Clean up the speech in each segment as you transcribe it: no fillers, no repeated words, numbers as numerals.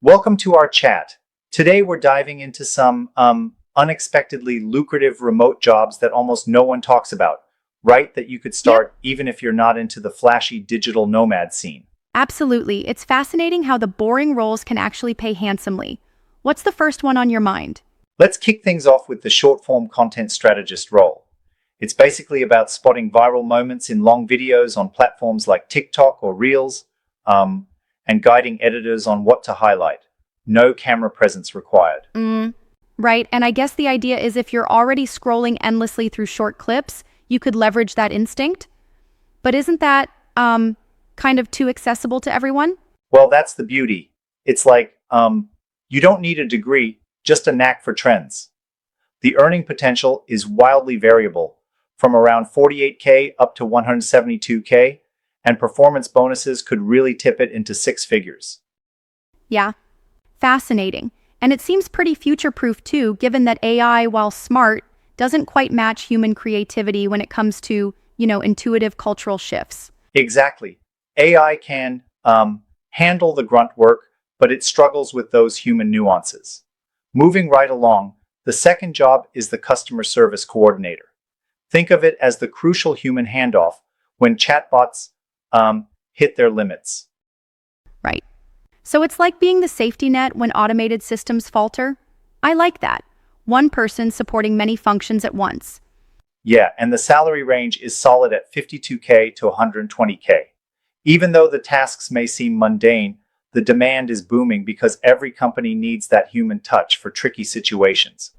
Welcome to our chat. Today we're diving into some unexpectedly lucrative remote jobs that almost no one talks about, right? That you could Yep, start even if you're not into the flashy digital nomad scene. absolutely. It's fascinating how the boring roles can actually pay handsomely. What's the first one on your mind? Let's kick things off with the short form content strategist role. It's basically about spotting viral moments in long videos on platforms like TikTok or Reels, um, and guiding editors on what to highlight. No camera presence required. Right, and I guess the idea is if you're already scrolling endlessly through short clips, you could leverage that instinct. But isn't that, kind of too accessible to everyone? Well, that's the beauty. It's like, you don't need a degree, just a knack for trends. The earning potential is wildly variable, from around 48K up to 172K, and performance bonuses could really tip it into six figures. Yeah, fascinating. And it seems pretty future-proof too, given that AI, while smart, doesn't quite match human creativity when it comes to, intuitive cultural shifts. Exactly. AI can handle the grunt work, but it struggles with those human nuances. Moving right along, the second job is the customer service coordinator. Think of it as the crucial human handoff when chatbots hit their limits. Right. So it's like being the safety net when automated systems falter? I like that. One person supporting many functions at once. Yeah, and the salary range is solid at 52K to 120K. Even though the tasks may seem mundane, the demand is booming because every company needs that human touch for tricky situations.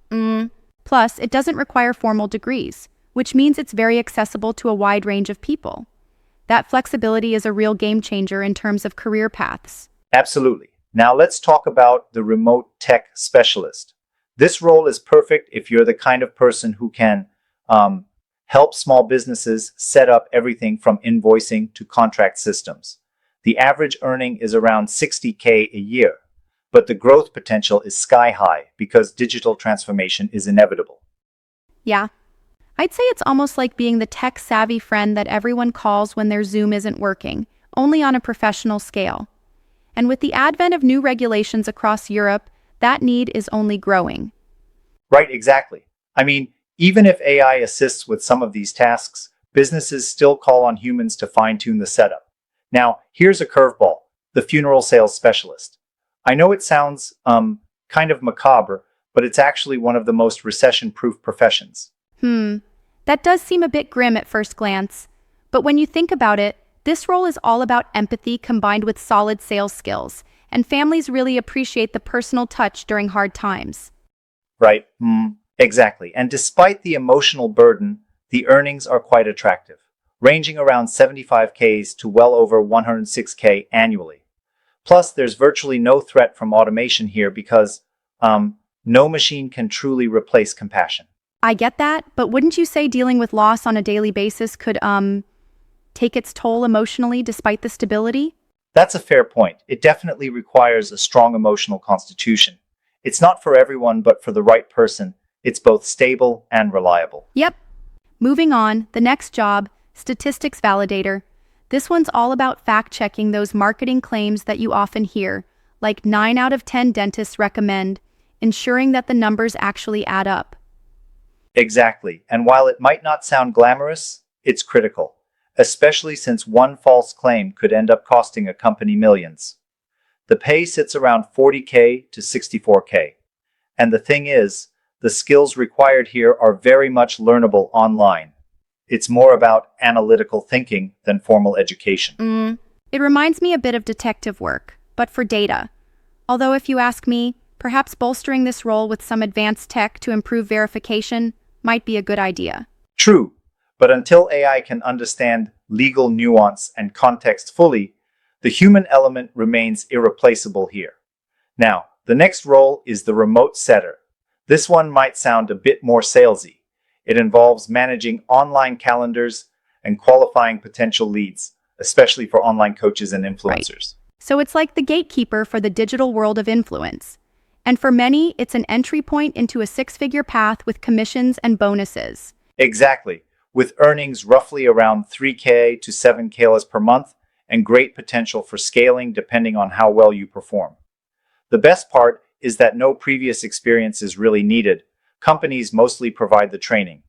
Plus, it doesn't require formal degrees, which means it's very accessible to a wide range of people. That flexibility is a real game changer in terms of career paths. Absolutely. Now let's talk about the remote tech specialist. This role is perfect if you're the kind of person who can help small businesses set up everything from invoicing to contract systems. The average earning is around 60K a year, but the growth potential is sky high because digital transformation is inevitable. Yeah, I'd say it's almost like being the tech-savvy friend that everyone calls when their Zoom isn't working, only on a professional scale. And with the advent of new regulations across Europe, that need is only growing. Right, exactly. I mean, even if AI assists with some of these tasks, businesses still call on humans to fine tune the setup. Now, here's a curveball: the funeral sales specialist. I know it sounds kind of macabre, but it's actually one of the most recession proof professions. Hmm, that does seem a bit grim at first glance. But when you think about it, this role is all about empathy combined with solid sales skills, and families really appreciate the personal touch during hard times. Right? Exactly. And despite the emotional burden, the earnings are quite attractive, ranging around 75Ks to well over 106K annually. Plus, there's virtually no threat from automation here because no machine can truly replace compassion. I get that, but wouldn't you say dealing with loss on a daily basis could, take its toll emotionally despite the stability? That's a fair point. It definitely requires a strong emotional constitution. It's not for everyone, but for the right person, it's both stable and reliable. Yep. Moving on, the next job, statistics validator. This one's all about fact-checking those marketing claims that you often hear, like 9 out of 10 dentists recommend, ensuring that the numbers actually add up. Exactly. And while it might not sound glamorous, it's critical, especially since one false claim could end up costing a company millions. The pay sits around 40K to 64K. And the thing is, the skills required here are very much learnable online. It's more about analytical thinking than formal education. It reminds me a bit of detective work, but for data. Although if you ask me, perhaps bolstering this role with some advanced tech to improve verification might be a good idea. True, but until AI can understand legal nuance and context fully, the human element remains irreplaceable here. Now, the next role is the remote setter. This one might sound a bit more salesy. It involves managing online calendars and qualifying potential leads, especially for online coaches and Right. influencers. So it's like the gatekeeper for the digital world of influence. And for many, it's an entry point into a six-figure path with commissions and bonuses. Exactly, with earnings roughly around 3K to 7K per month and great potential for scaling depending on how well you perform. The best part is that no previous experience is really needed. Companies mostly provide the training.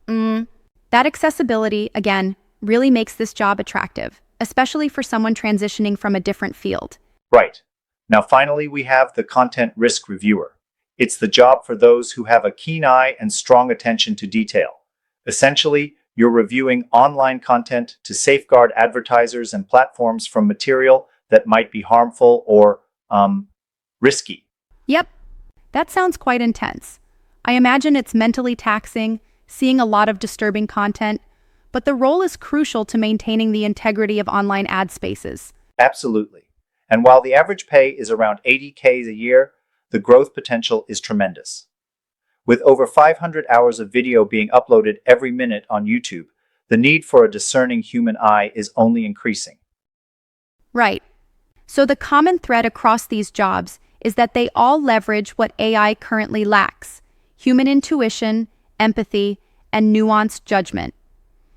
That accessibility, again, really makes this job attractive, especially for someone transitioning from a different field. Right. Now, finally, we have the content risk reviewer. It's the job for those who have a keen eye and strong attention to detail. Essentially, you're reviewing online content to safeguard advertisers and platforms from material that might be harmful or risky. Yep, that sounds quite intense. I imagine it's mentally taxing, seeing a lot of disturbing content, but the role is crucial to maintaining the integrity of online ad spaces. Absolutely. And while the average pay is around 80K a year, the growth potential is tremendous. With over 500 hours of video being uploaded every minute on YouTube, the need for a discerning human eye is only increasing. Right. So the common thread across these jobs is that they all leverage what AI currently lacks: human intuition, empathy, and nuanced judgment.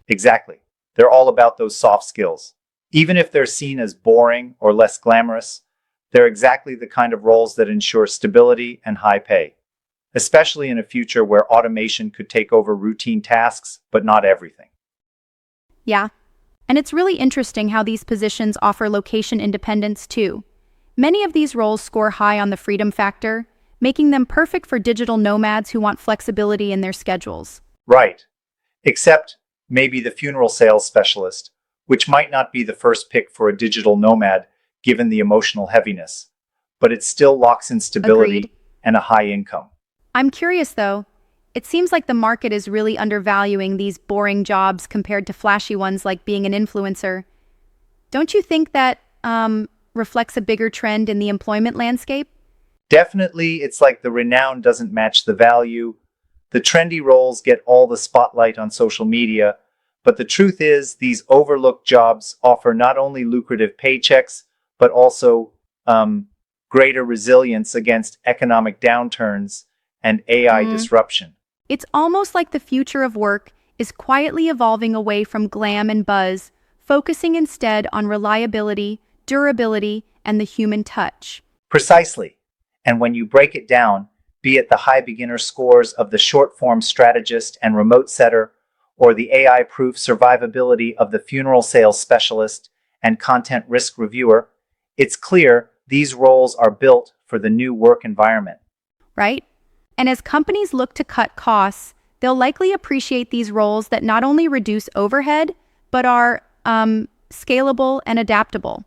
Exactly. They're all about those soft skills. Even if they're seen as boring or less glamorous, they're exactly the kind of roles that ensure stability and high pay, especially in a future where automation could take over routine tasks, but not everything. Yeah. And it's really interesting how these positions offer location independence too. Many of these roles score high on the freedom factor, making them perfect for digital nomads who want flexibility in their schedules. Right. Except maybe the funeral sales specialist, which might not be the first pick for a digital nomad given the emotional heaviness, but it still locks in stability Agreed. and a high income. I'm curious though. It seems like the market is really undervaluing these boring jobs compared to flashy ones like being an influencer. Don't you think that reflects a bigger trend in the employment landscape? Definitely, it's like the renown doesn't match the value. The trendy roles get all the spotlight on social media, but the truth is these overlooked jobs offer not only lucrative paychecks, but also greater resilience against economic downturns and AI disruption. It's almost like the future of work is quietly evolving away from glam and buzz, focusing instead on reliability, durability, and the human touch. Precisely. And when you break it down, be it the high beginner scores of the short form strategist and remote setter, or the AI proof survivability of the funeral sales specialist and content risk reviewer, it's clear these roles are built for the new work environment. Right? And as companies look to cut costs, they'll likely appreciate these roles that not only reduce overhead, but are scalable and adaptable.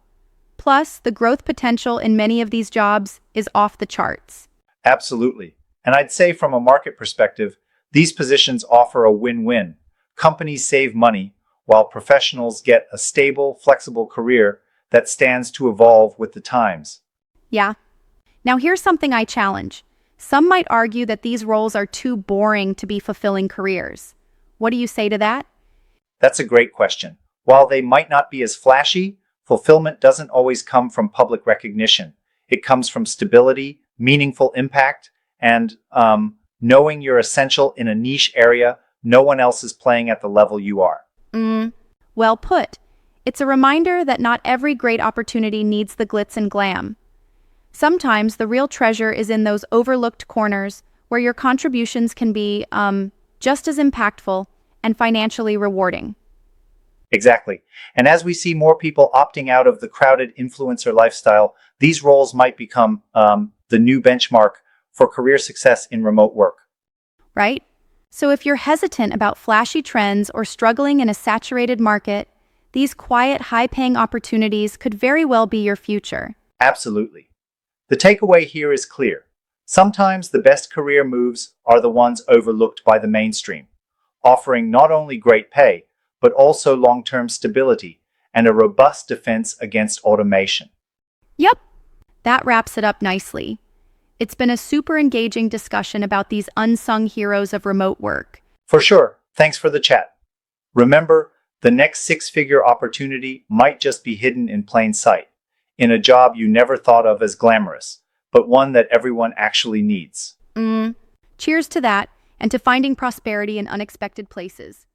Plus, the growth potential in many of these jobs is off the charts. Absolutely. And I'd say from a market perspective, these positions offer a win-win. Companies save money, while professionals get a stable, flexible career that stands to evolve with the times. Yeah. Now here's something I challenge. Some might argue that these roles are too boring to be fulfilling careers. What do you say to that? That's a great question. While they might not be as flashy, fulfillment doesn't always come from public recognition. It comes from stability, meaningful impact, and knowing you're essential in a niche area no one else is playing at the level you are. Well put. It's a reminder that not every great opportunity needs the glitz and glam. Sometimes the real treasure is in those overlooked corners where your contributions can be just as impactful and financially rewarding. Exactly. And as we see more people opting out of the crowded influencer lifestyle, these roles might become the new benchmark for career success in remote work. Right? So if you're hesitant about flashy trends or struggling in a saturated market, these quiet, high-paying opportunities could very well be your future. Absolutely. The takeaway here is clear. Sometimes the best career moves are the ones overlooked by the mainstream, offering not only great pay, but also long-term stability and a robust defense against automation. Yep, that wraps it up nicely. It's been a super engaging discussion about these unsung heroes of remote work. For sure. Thanks for the chat. Remember, the next six-figure opportunity might just be hidden in plain sight, in a job you never thought of as glamorous, but one that everyone actually needs. Cheers to that, and to finding prosperity in unexpected places.